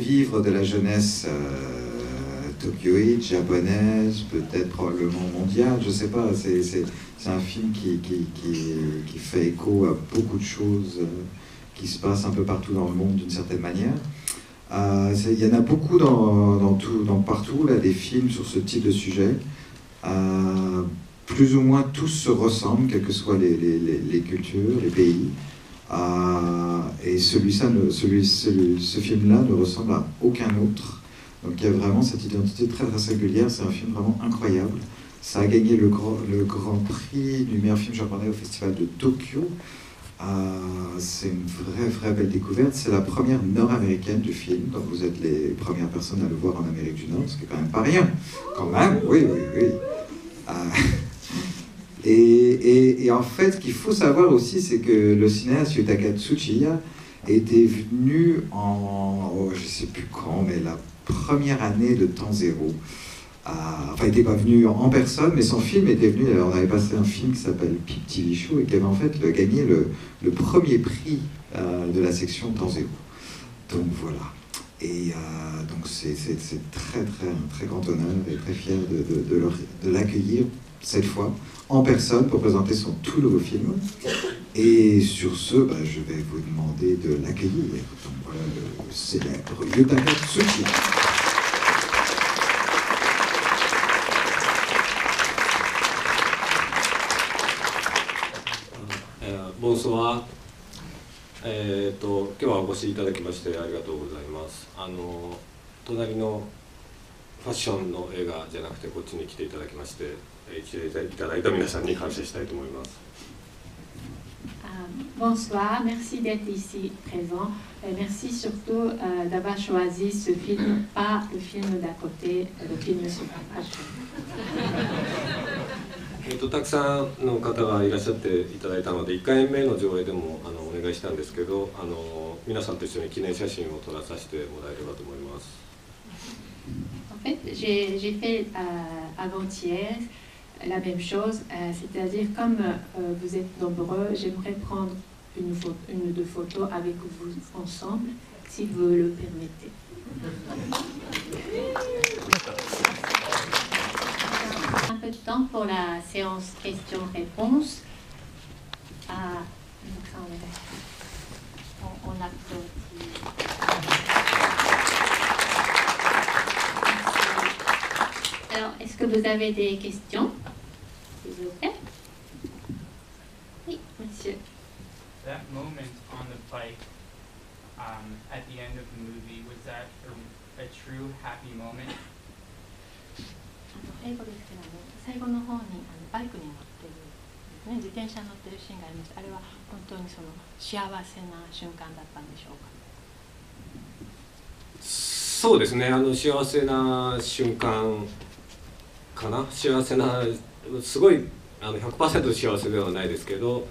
vivre de la jeunesse tokyoïde, japonaise, peut-être probablement mondiale, je ne sais pas. C'est un film qui fait écho à beaucoup de choses qui se passent un peu partout dans le monde d'une certaine manière. Il y en a beaucoup partout, là, des films sur ce type de sujet. Plus ou moins tous se ressemblent, quelles que soient les cultures, les pays. Et ce film-là ne ressemble à aucun autre. Donc il y a vraiment cette identité très, très singulière. C'est un film vraiment incroyable. Ça a gagné le grand prix du meilleur film japonais au Festival de Tokyo. C'est une vraie belle découverte. C'est la première nord-américaine du film, donc vous êtes les premières personnes à le voir en Amérique du Nord, ce qui est quand même pas rien. Quand même, oui. Et en fait, ce qu'il faut savoir aussi, c'est que le cinéaste Yutaka Tsuchiya était venu je ne sais plus quand, mais la première année de Temps Zéro. Enfin, il n'était pas venu en personne, mais son film était venu. Alors, on avait passé un film qui s'appelle Pip TV Show et qui avait en fait gagné le premier prix de la section Temps Zéro. Donc voilà. Et donc c'est un très grand honneur et très fier de l'accueillir cette fois en personne pour présenter son tout nouveau film. Et sur ce, je vais vous demander de l'accueillir. Donc voilà le célèbre Yutaka Tsuchiya. Bonsoir。今日はお越しいただきましてありがとうございます。隣のファッションの映画じゃなくてこっちに来ていただきまして、来ていただいた皆さんに感謝したいと思います。Bonsoir, merci d'être ici présent. Et merci surtout d'avoir choisi ce film, pas le film d'à côté, le film sur la fashion. たくさんの方がいらっしゃっていただいたので1回目の上映でもお願いしたんですけど皆さんと一緒に記念写真を撮らさせてもらえればと思います。En fait, j'ai fait avant-hier la même chose, c'est-à-dire comme vous êtes nombreux, j'aimerais prendre une ou deux photos avec vous ensemble, si vous le permettez. Un peu de temps pour la séance questions-réponses. On applaudit. Alors, est-ce que vous avez des questions, s'il vous plaît? Oui, monsieur. That moment on the bike at the end of the movie, was that a true happy moment? 英語ですけど最後の方にバイクに乗ってる、ね、自転車に乗ってるシーンがありました。あれは本当にその幸せな瞬間だったんでしょうか？そうですね、幸せな瞬間かな。幸せな、すごい100% 幸せではないですけど、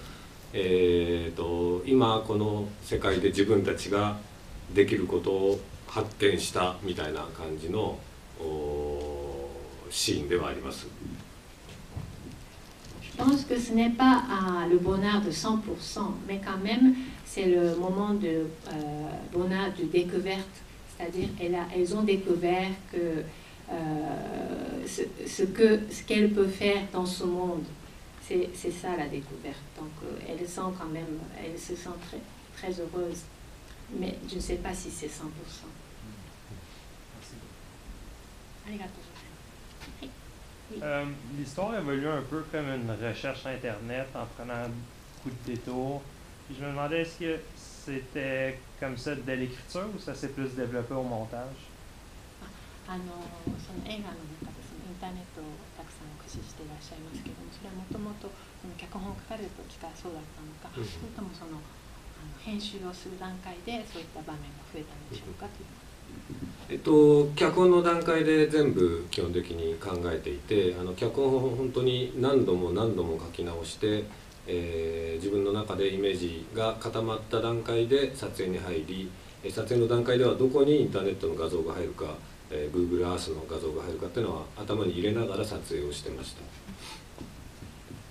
今この世界で自分たちができることを発見したみたいな感じのシーンではあります。Je pense que ce n'est pas le bonheur de 100%, mais quand même c'est le moment de bonheur de découverte, c'est-à-dire elles ont découvert que ce qu'elles peuvent faire dans ce monde, c'est ça la découverte. Donc elles sont quand même, elles se sentent très, très heureuses, mais je ne sais pas si c'est 100%. L'histoire évolue un peu comme une recherche Internet en prenant beaucoup de détours. Puis je me demandais, est-ce que c'était comme ça dès l'écriture ou ça s'est plus développé au montage? その映画の中でインターネットをたくさん駆使していらっしゃいますけども、それはもともと脚本を書かれる時からそうだったのか、それともその編集をする段階でそういった場面が増えたんでしょうかという。脚本の段階で全部基本的に考えていて、脚本を本当に何度も書き直して、自分の中でイメージが固まった段階で撮影に入り、撮影の段階ではどこにインターネットの画像が入るか、Google Earth の画像が入るかっていうのは頭に入れながら撮影をしてました。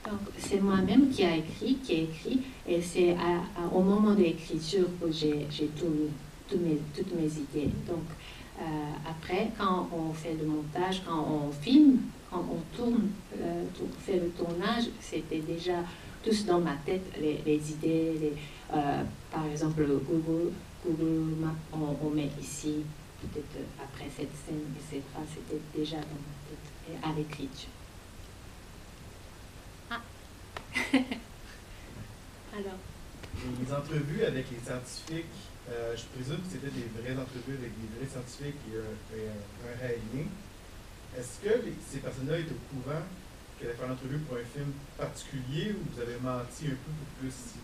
Donc c'est moi-même qui ai écrit, et c'est au moment de l'écriture que j'ai tout mis. toutes mes idées. Donc après, quand on fait le montage, quand on filme, quand on fait le tournage, c'était déjà tous dans ma tête, les idées, par exemple Google Maps, on met ici, peut-être après cette scène, etc. C'était déjà dans ma tête, et à l'écriture. Ah. Alors. Les entrevues avec les scientifiques, je présume que c'était des vraies entrevues avec des vrais scientifiques et un réel lien. Est-ce que ces personnes-là étaient au courant qu'elle allait faire l'entrevue pour un film particulier ou vous avez menti un peu pour plus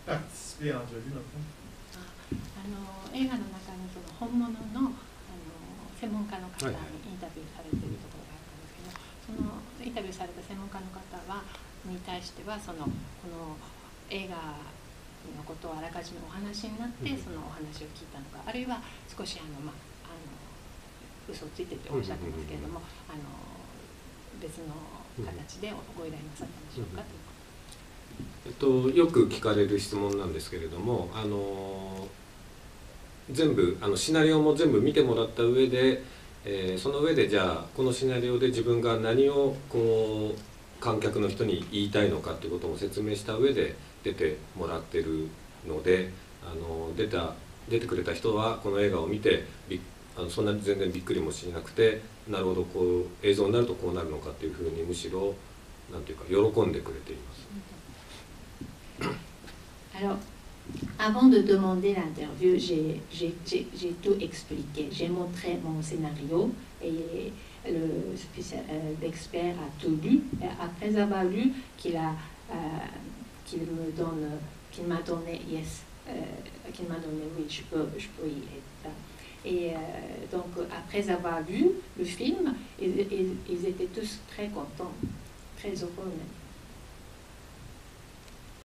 participer à l'entrevue dans le fond? 映画の中にその本物の専門家の方にインタビューされているところがあったんですけど、そのインタビューされた専門家の方に対してはこの映画のことをあらかじめお話になってそのお話を聞いたのか、あるいは少し嘘をついてっておっしゃってますけれども、別の形でご依頼なさったんでしょうかという。よく聞かれる質問なんですけれども、全部シナリオも全部見てもらった上で、その上でじゃあこのシナリオで自分が何をこう観客の人に言いたいのかということも説明した上で出てもらってるので、出てくれた人はこの映画を見てそんな全然びっくりもしなくて、なるほどこう映像になるとこうなるのかっていうふうにむしろなんていうか喜んでくれています。Alors, avant de demander l'interview, j'ai tout expliqué. J'ai montré mon scénario et l'expert a tout lu. Et après avoir lu, qu'il m'a donné oui, je peux y être. Et donc après avoir vu le film, ils étaient tous très contents, très heureux même.